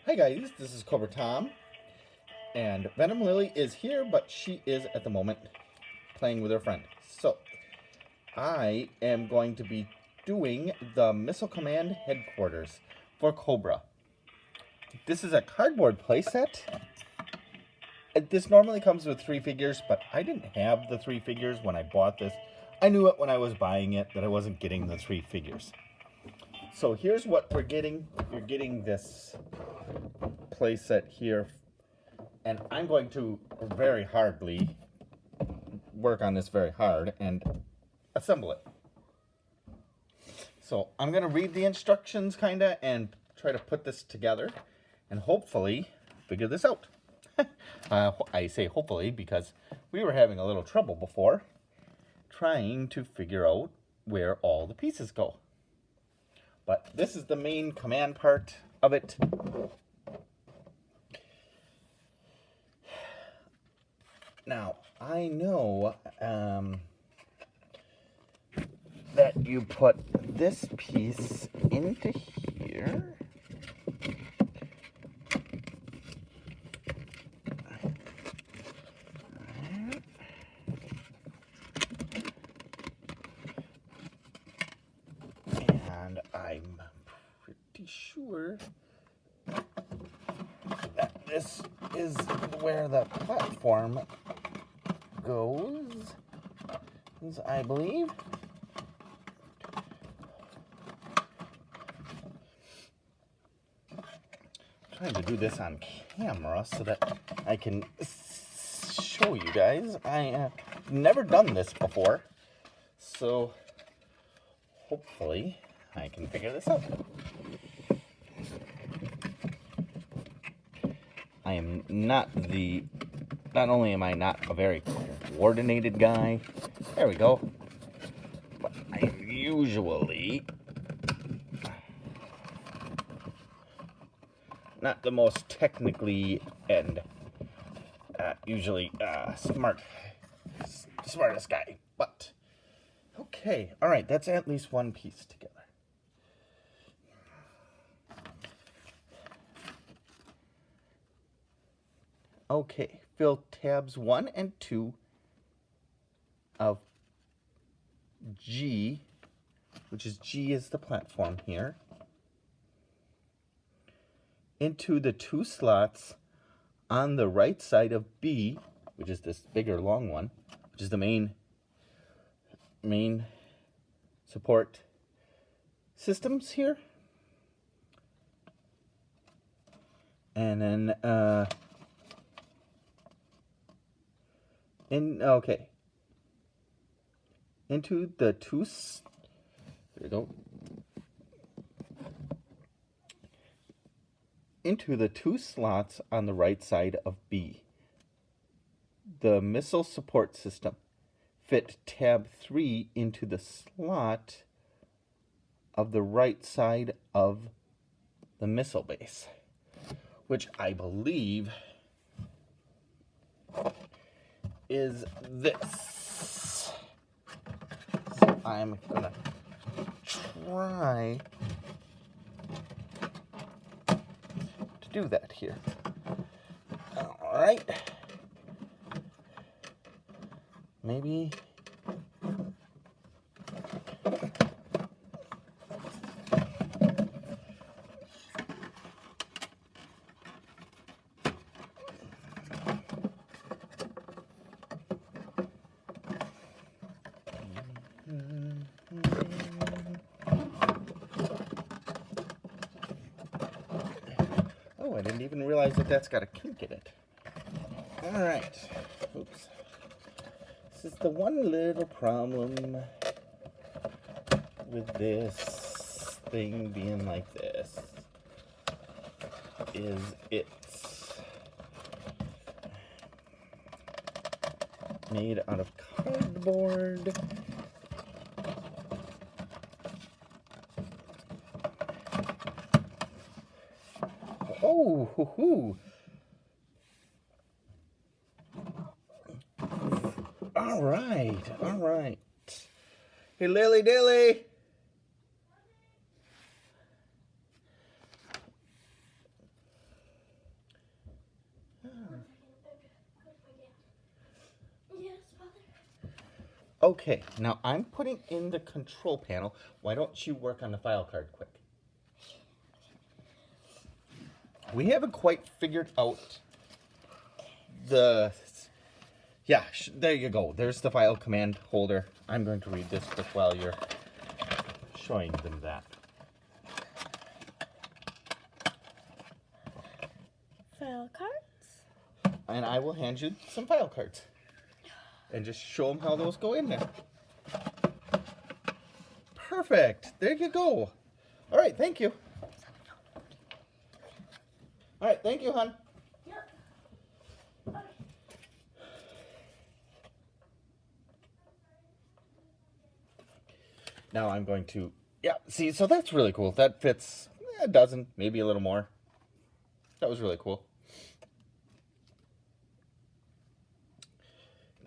Hi guys, this is Cobra Tom, and Venom Lily is here, but she is at the moment playing with her friend. So, I am going to be doing the Missile Command headquarters for Cobra. This is a cardboard playset. This normally comes with 3 figures, but I didn't have the 3 figures when I bought this. I knew it when I was buying it that I wasn't getting the 3 figures. So here's what we're getting. You're getting this playset here, and I'm going to very hardly work on this very hard and assemble it. So I'm going to read the instructions kinda and try to put this together and hopefully figure this out. I say hopefully because we were having a little trouble before trying to figure out where all the pieces go. But this is the main command part of it. Now, I know that you put this piece into here. And I'm pretty sure that this is where the platform goes, I believe. I'm trying to do this on camera so that I can show you guys. I have never done this before, so hopefully I can figure this out. I am not only am I not a very coordinated guy, there we go, but I'm usually not the most technically and usually smartest guy, but okay, all right, that's at least one piece together. Okay, fill tabs 1 and 2 of G, which is G is the platform here, into the 2 slots on the right side of B, which is this bigger long one, which is the main support systems here. And then into the there we go. Into the 2 slots on the right side of B. The missile support system. Fit tab 3 into the slot of the right side of the missile base, which I believe is this. So I'm gonna try to do that here. All right. Maybe. Oh, I didn't even realize that that's got a kink in it. All right. Oops. This is the one little problem with this thing being like this, is it's made out of cardboard. Oh, hoo hoo. All right, all right. Hey, Lily Dilly. Okay, now I'm putting in the control panel. Why don't you work on the file card quick? We haven't quite figured out the... Yeah, there you go. There's the file command holder. I'm going to read this quick while you're showing them that. File cards? And I will hand you some file cards. And just show them how those go in there. Perfect. There you go. All right, thank you. All right, thank you, hon. Yep. Okay. Now I'm going to, yeah, see, so that's really cool. That fits a dozen, maybe a little more. That was really cool.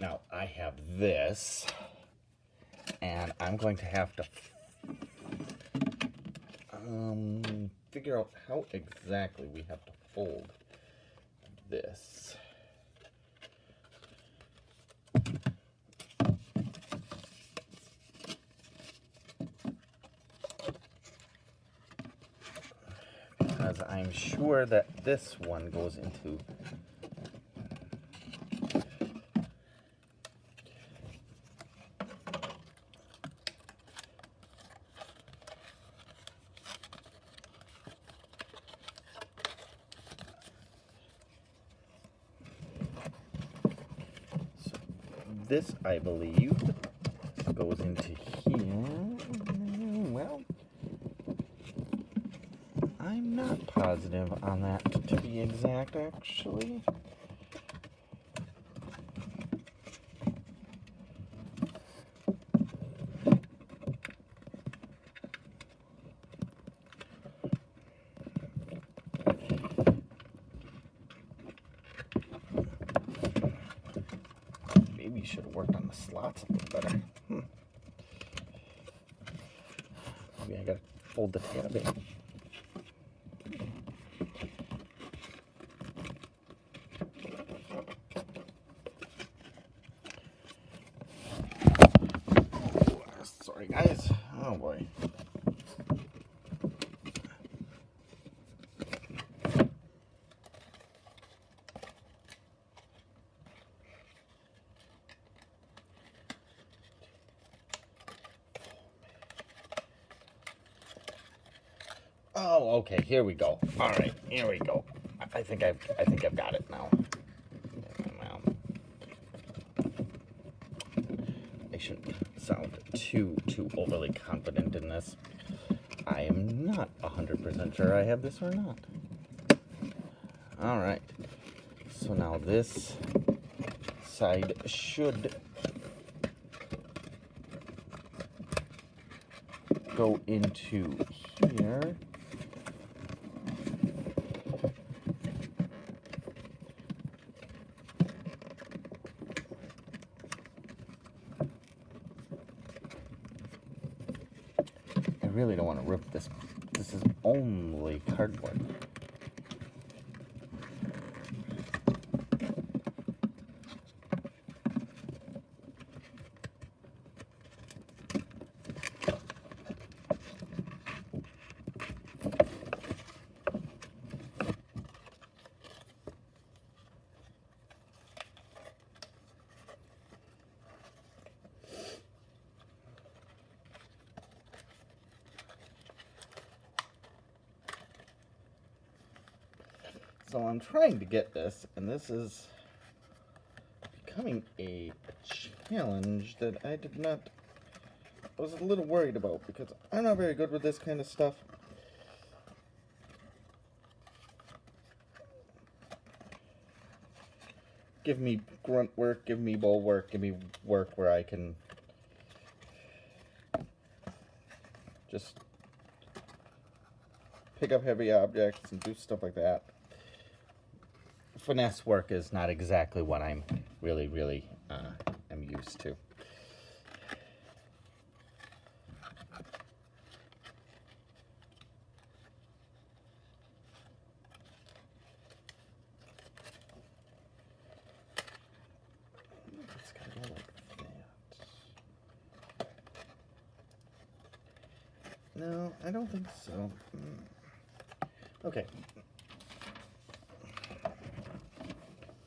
Now I have this, and I'm going to have to figure out how exactly we have to fold this. Because I'm sure that this one goes into this, I believe, goes into here. Well, I'm not positive on that, to be exact, actually. Maybe you should have worked on the slots a little better. Maybe I gotta fold the tab in. Sorry, guys. Oh boy. Oh, okay. Here we go. All right, here we go. I think I've got it now. I shouldn't sound too overly confident in this. I am not 100% sure I have this or not. All right. So now this side should go into here. I really don't want to rip this. This is only cardboard. So I'm trying to get this, and this is becoming a challenge that I was a little worried about, because I'm not very good with this kind of stuff. Give me grunt work, give me bowl work, give me work where I can just pick up heavy objects and do stuff like that. Finesse work is not exactly what I'm really am used to. It's gotta go like that. No, I don't think so. Okay.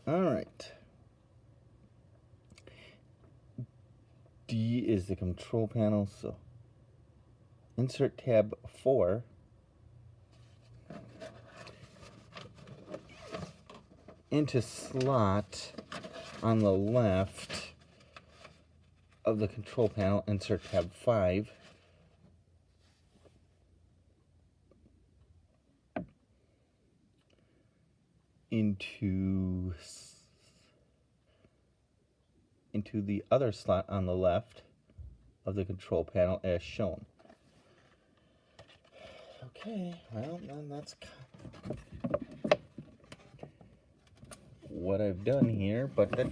All right. D is the control panel, so insert tab 4. Into slot on the left of the control panel, insert tab 5. Into the other slot on the left of the control panel as shown. Okay, well then that's what I've done here, but that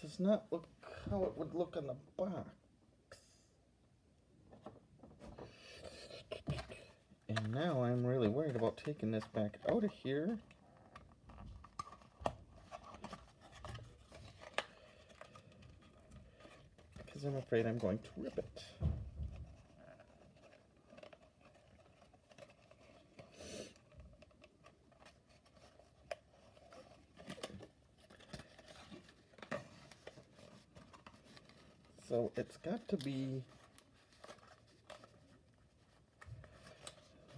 does not look how it would look on the box. And now I'm really worried about taking this back out of here. Because I'm afraid I'm going to rip it. So it's got to be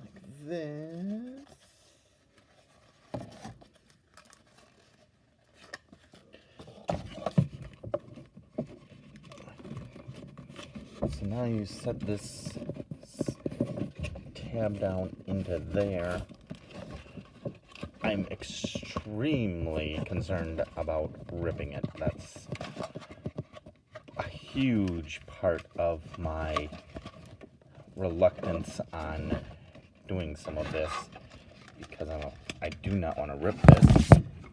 like this. So now you set this tab down into there. I'm extremely concerned about ripping it. That's a huge part of my reluctance on doing some of this, because I do not want to rip this.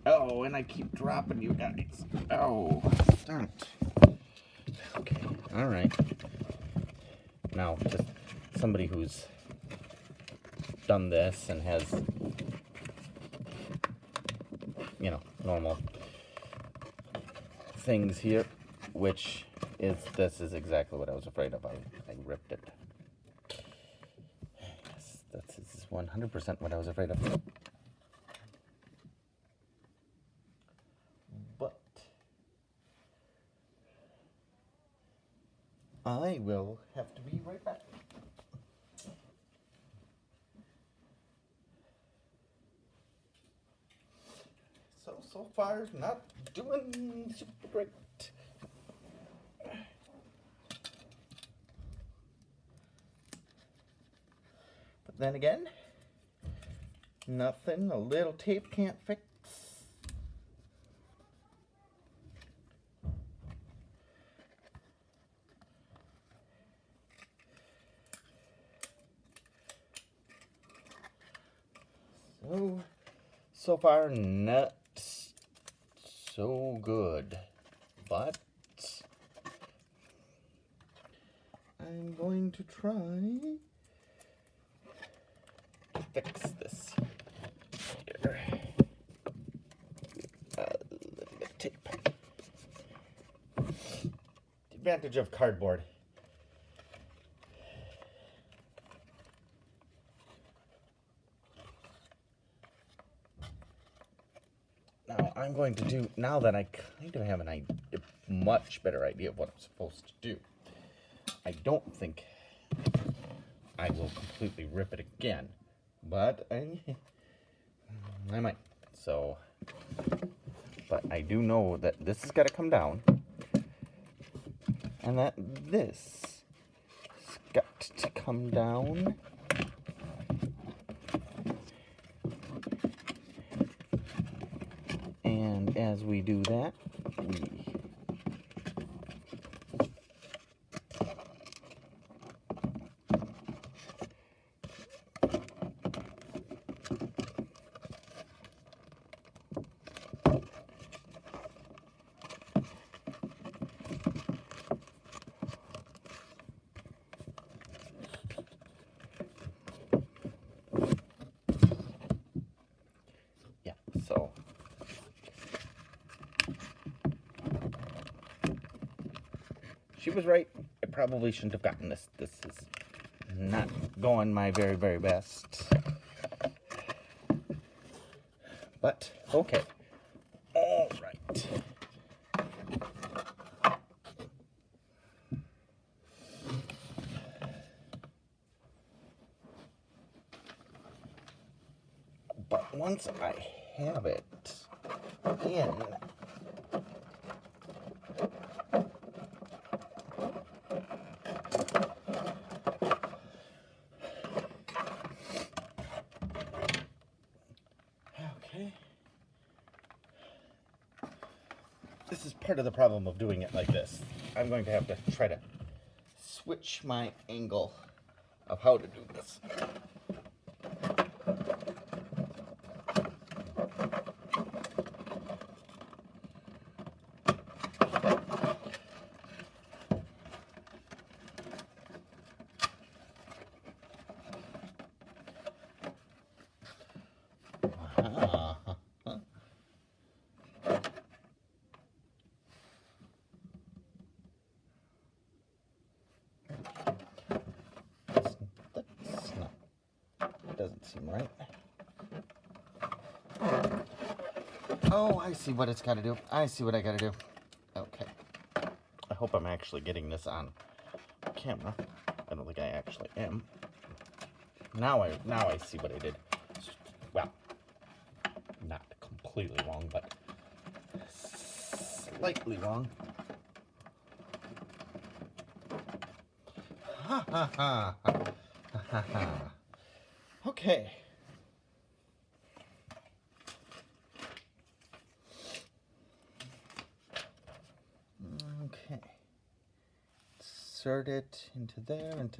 Oh, and I keep dropping you guys. Oh, darn it. Okay, all right. Now, just somebody who's done this and has, you know, normal things here, which is, this is exactly what I was afraid of. I ripped it. Yes, this is 100% what I was afraid of. But I will have to be right back. So far, not doing super great. But then again, nothing a little tape can't fix. So far, not so good, but I'm going to try to fix this here. A little bit of tape. The advantage of cardboard. Now I'm going to do, now that I kind of have a much better idea of what I'm supposed to do, I don't think I will completely rip it again, but I might. So, but I do know that this has got to come down, and that this has got to come down. And as we do that, yeah, so she was right. I probably shouldn't have gotten this. This is not going my very, very best. But, okay. All right. But once I have it in, okay. This is part of the problem of doing it like this. I'm going to have to try to switch my angle of how to do this. That's not, doesn't seem right. Oh, I see what it's got to do. I see what I got to do. Okay. I hope I'm actually getting this on camera. I don't think I actually am. Now I see what I did. Well, not completely wrong, but slightly wrong. Ha ha ha. Ha ha ha. Okay. Okay. Insert it into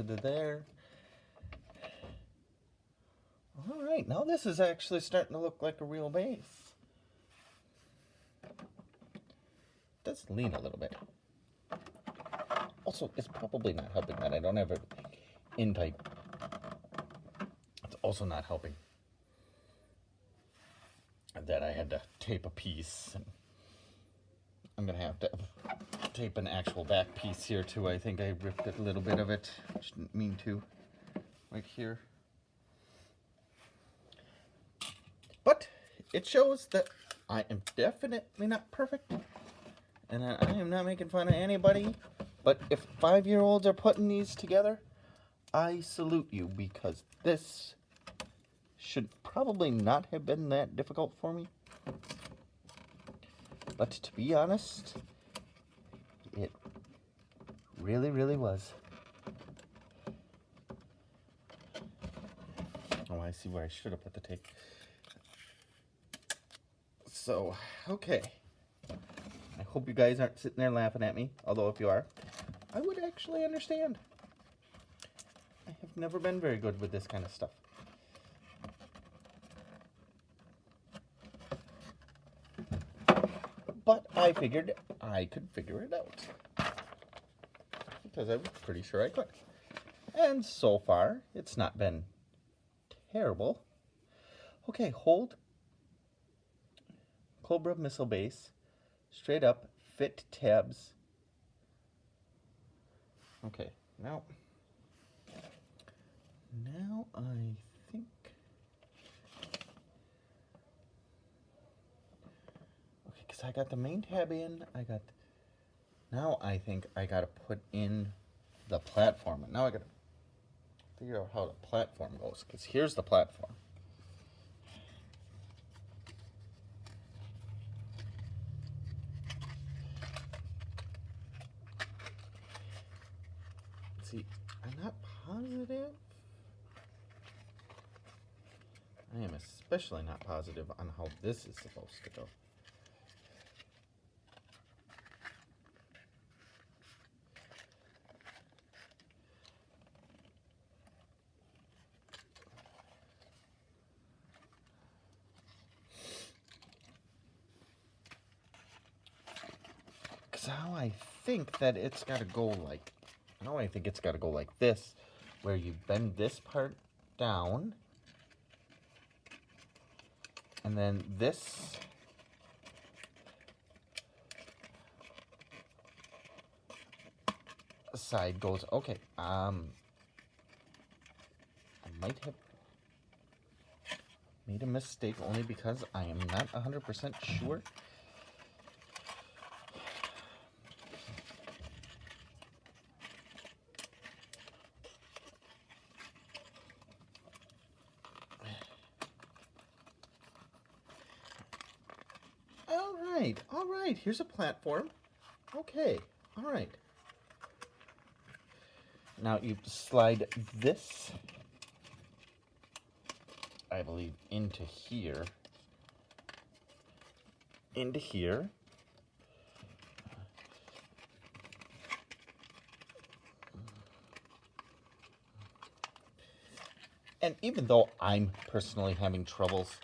there. All right, now this is actually starting to look like a real base. It does lean a little bit. Also, it's probably not helping that I don't have it in tight. It's also not helping that I had to tape a piece. And I'm going to have to tape an actual back piece here too. I think I ripped a little bit of it. Just didn't mean to. Right here. But it shows that I am definitely not perfect. And I am not making fun of anybody. But if 5-year-olds are putting these together, I salute you, because this should probably not have been that difficult for me. But to be honest, it really, really was. Oh, I see where I should have put the tape. So, okay. I hope you guys aren't sitting there laughing at me, although if you are, I would actually understand. I have never been very good with this kind of stuff. But I figured I could figure it out. Because I was pretty sure I could. And so far, it's not been terrible. Okay, hold Cobra missile base. Straight up, fit tabs. Okay, now I think, okay, because I got the main tab in, now I think I got to put in the platform. And now I got to figure out how the platform goes, because here's the platform. See, I'm not positive. I am especially not positive on how this is supposed to go. Because how I think that it's got to go like, now I think it's got to go like this, where you bend this part down, and then this side goes, okay, might have made a mistake only because I am not 100% sure. All right, here's a platform. Okay, all right. Now you slide this, I believe, into here. Into here. And even though I'm personally having troubles,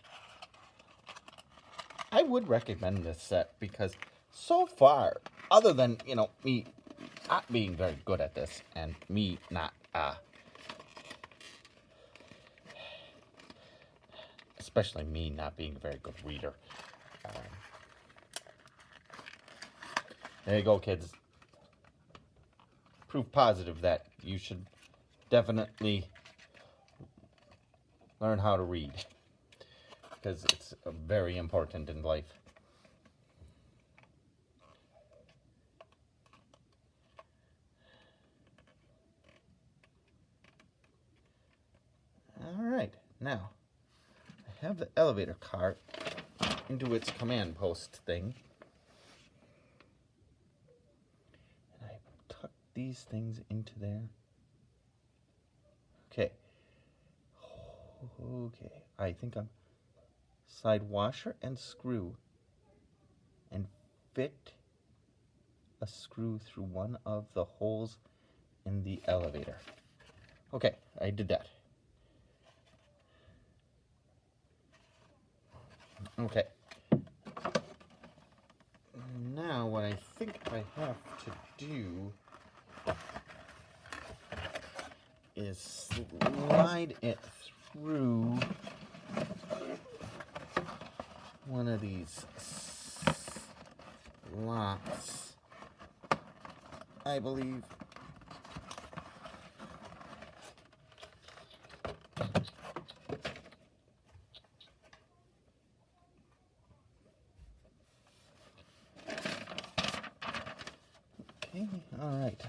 I would recommend this set because so far, other than, you know, me not being very good at this and me not, especially me not being a very good reader. There you go, kids. Proof positive that you should definitely learn how to read, because it's very important in life. All right, now I have the elevator cart into its command post thing. And I tuck these things into there. Okay. Okay, I think I'm slide washer and screw and fit a screw through one of the holes in the elevator. Okay, I did that. Okay. Now what I think I have to do is slide it through one of these slots, I believe. Okay, all right.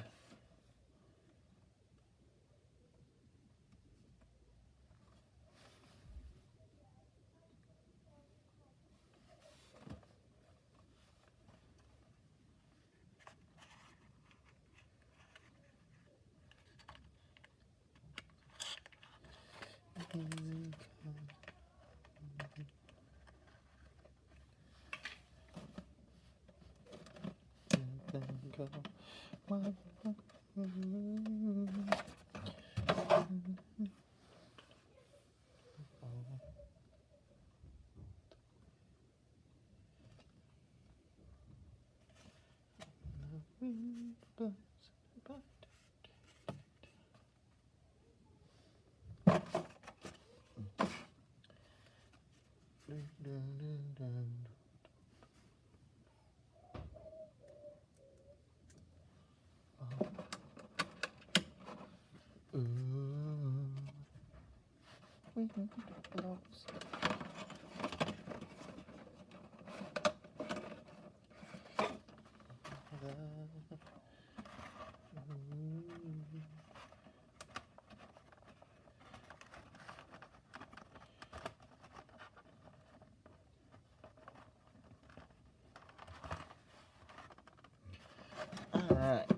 Alright,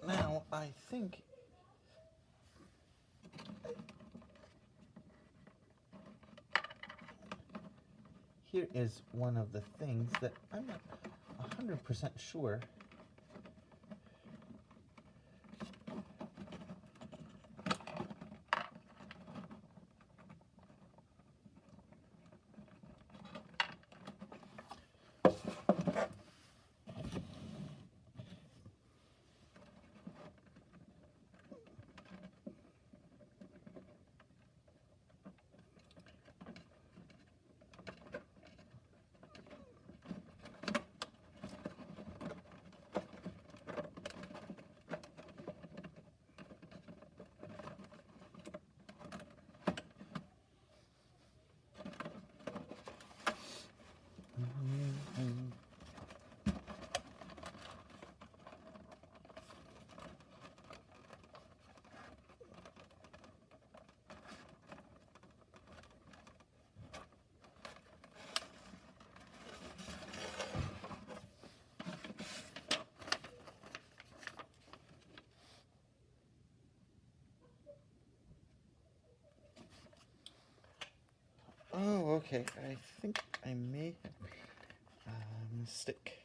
now I think here is one of the things that I'm not 100% sure. Oh, okay. I think I may have made a mistake.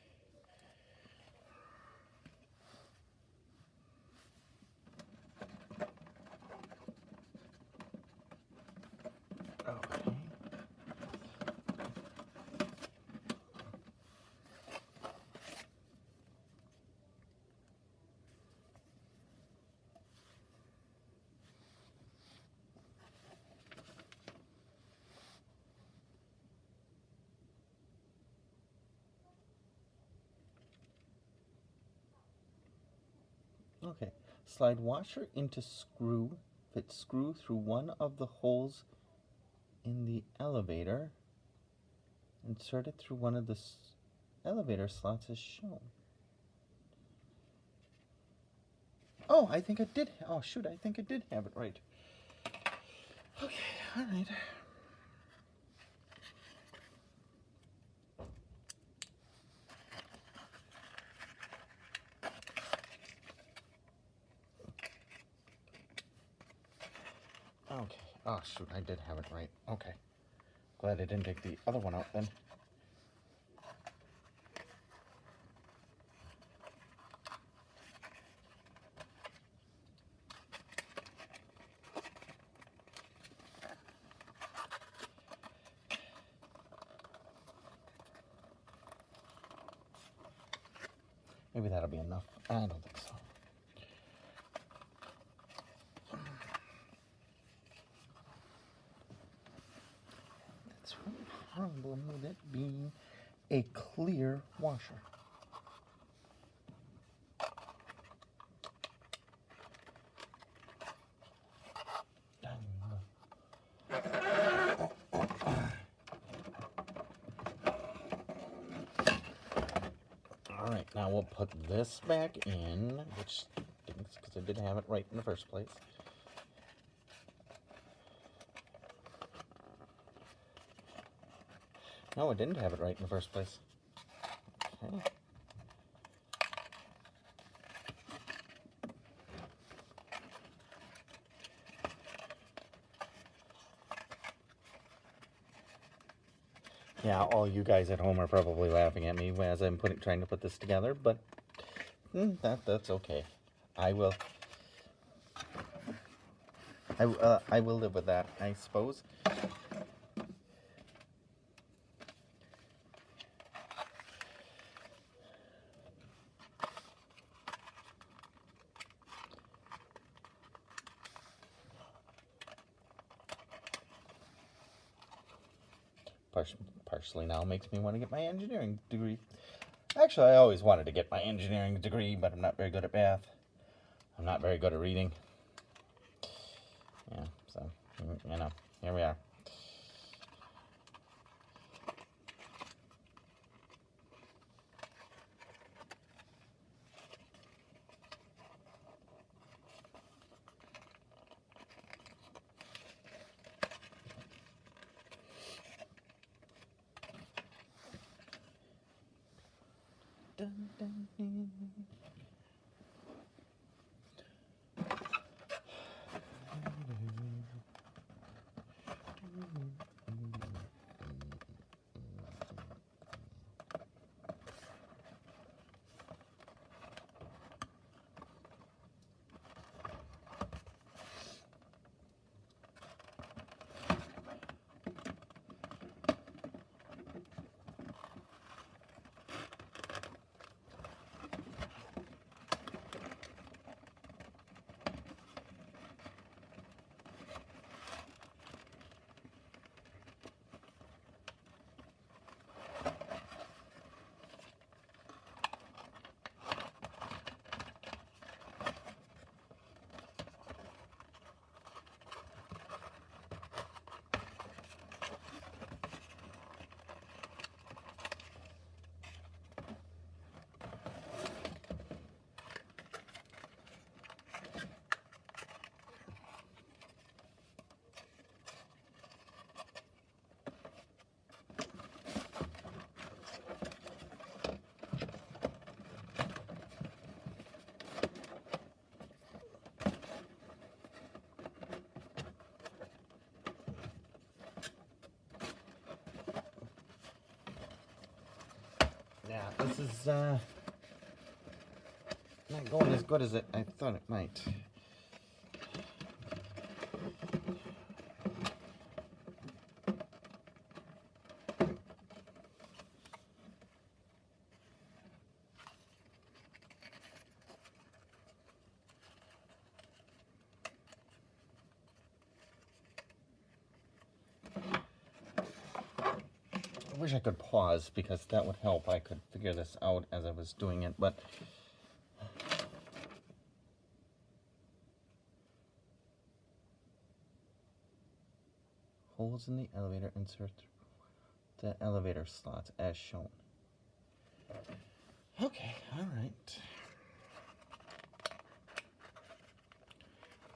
Okay. Okay. Slide washer into screw. Fit screw through one of the holes in the elevator. Insert it through one of the elevator slots as shown. Oh, I think I did. Oh, shoot. I think I did have it right. Okay. All right. Okay. Oh, shoot. I did have it right. Okay. Glad I didn't take the other one out then. Maybe that'll be enough. I don't think so. That's one problem with it being a clear washer. Alright, now we'll put this back in, which stinks because I did have it right in the first place. No, I didn't have it right in the first place. Okay. Yeah, all you guys at home are probably laughing at me as I'm trying to put this together, but that's okay. I will live with that, I suppose. Partially now makes me want to get my engineering degree. Actually, I always wanted to get my engineering degree, but I'm not very good at math. I'm not very good at reading. Yeah, so, you know, here we are. Dun, dun, dun. This is not going as good as I thought it might. I wish I could pause because that would help. I could figure this out as I was doing it, but holes in the elevator, insert the elevator slots as shown. Okay, all right.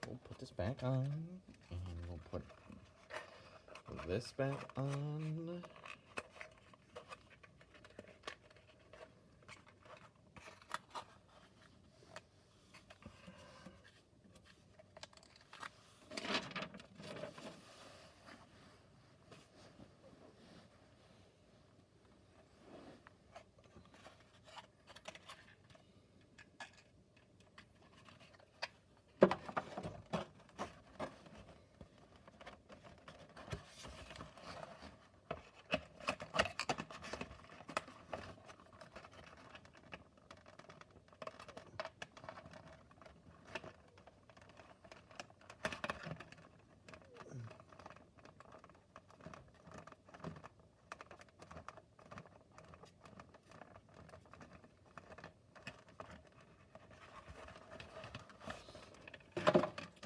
We'll put this back on, and we'll put this back on.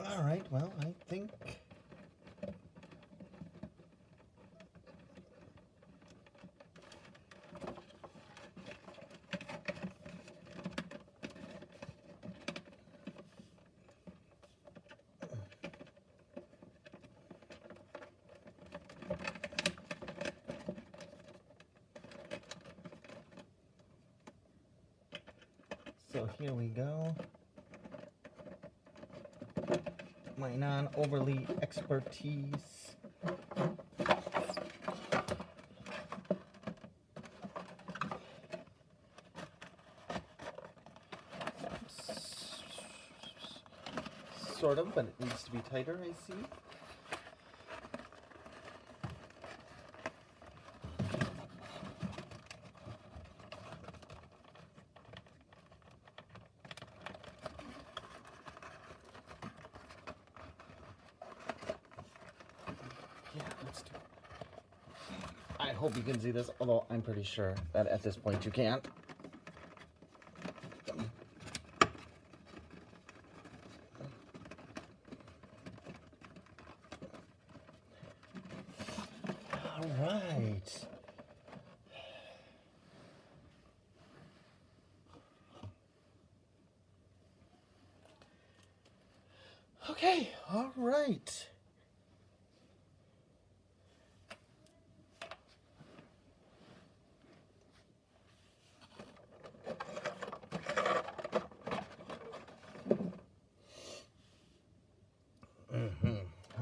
All right, well, I think so here we go. My non-overly expertise. Sort of, but it needs to be tighter, I see. I hope you can see this, although I'm pretty sure that at this point you can't. All right. Okay, all right.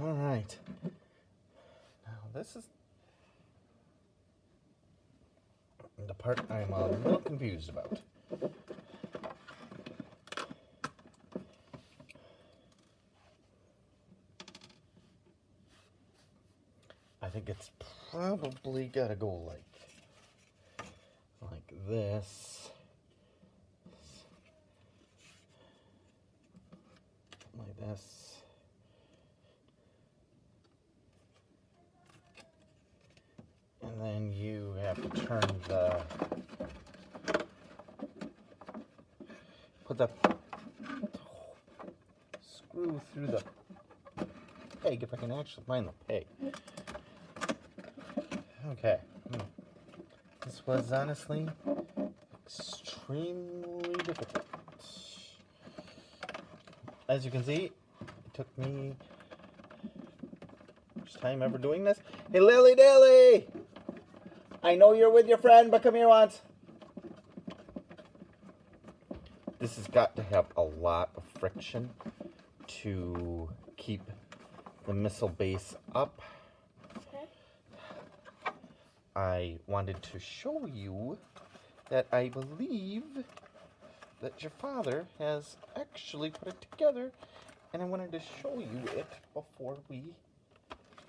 All right. Now this is the part I'm a little confused about. I think it's probably gotta go like this, like this, and then you have to turn put the screw through the peg, if I can actually find the peg. Okay. This was honestly extremely difficult. As you can see, it took me first time ever doing this. Hey, Lily Dilly! I know you're with your friend, but come here once. This has got to have a lot of friction to keep the missile base up. I wanted to show you that I believe that your father has actually put it together, and I wanted to show you it before we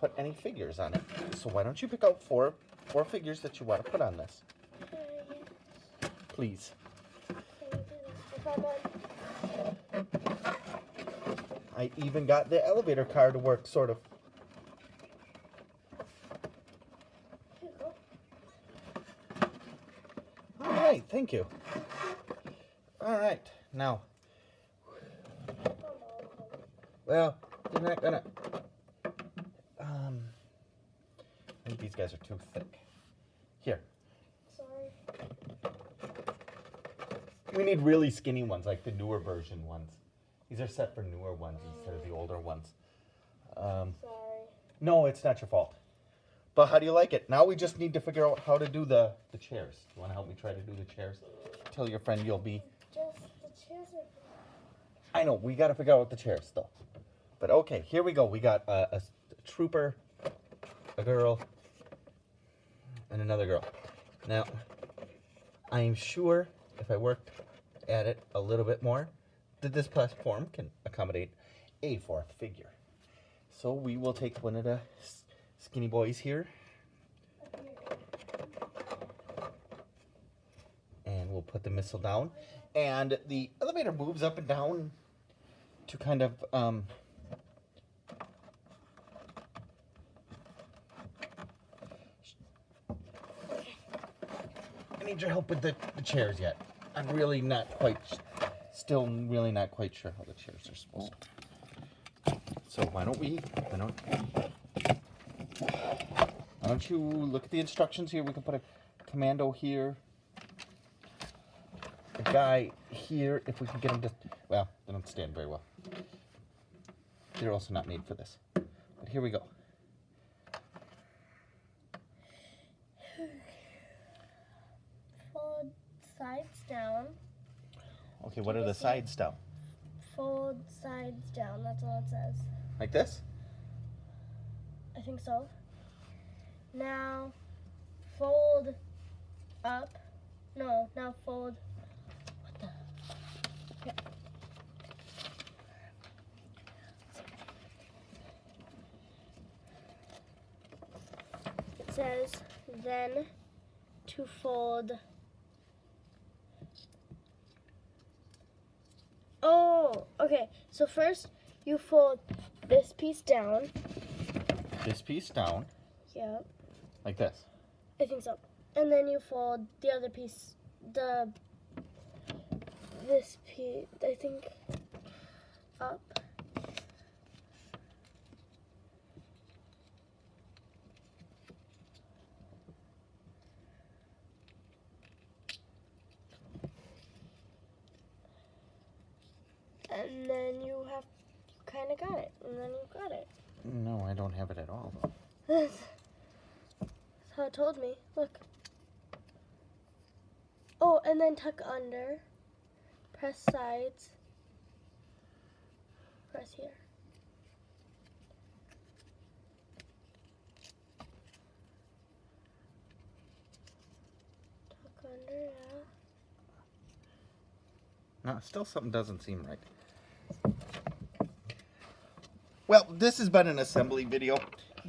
put any figures on it. So why don't you pick out four figures that you want to put on this? Please. I even got the elevator car to work, sort of. All right, thank you. All right, now. Well, they're not gonna. I think these guys are too thick. Here. Sorry. We need really skinny ones, like the newer version ones. These are set for newer ones instead of the older ones. Sorry. No, it's not your fault. But how do you like it? Now we just need to figure out how to do the chairs. You want to help me try to do the chairs? Tell your friend you'll be... Just the chairs are... I know, we got to figure out the chairs, though. But okay, here we go. We got a trooper, a girl, and another girl. Now, I am sure if I worked at it a little bit more, that this platform can accommodate a fourth figure. So we will take one of the skinny boys here, and we'll put the missile down. And the elevator moves up and down to kind of I need your help with the chairs yet. I'm really not quite, still really not quite sure how the chairs are supposed to. So why don't you look at the instructions here? We can put a commando here, a guy here, if we can get him to, well, they don't stand very well. They're also not made for this. But here we go. Fold sides down. Okay, what are the sides down? Fold sides down, that's all it says. Like this? I think so. Now, fold up. No, now fold. What the? Yeah. It says then to fold. Oh, okay. So first you fold this piece down. This piece down, Yep. like this. I think so. And then you fold the other piece, this piece, I think, up. And then you kind of got it. And then you got it. No, I don't have it at all, though. That's how it told me. Look. Oh, and then tuck under. Press sides. Press here. Tuck under, yeah. No, still something doesn't seem right. Well, this has been an assembly video.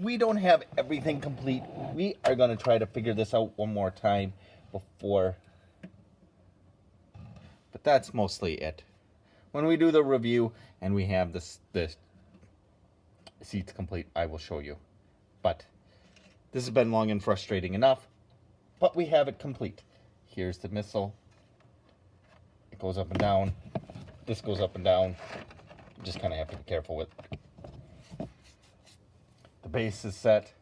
We don't have everything complete. We are going to try to figure this out one more time before. But that's mostly it. When we do the review and we have the seats complete, I will show you. But this has been long and frustrating enough. But we have it complete. Here's the missile. It goes up and down. This goes up and down. You just kind of have to be careful with it. The base is set.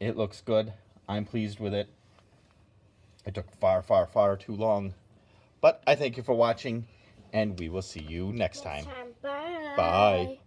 It looks good. I'm pleased with it. It took far, far, far too long. But I thank you for watching, and we will see you next time. Bye. Bye.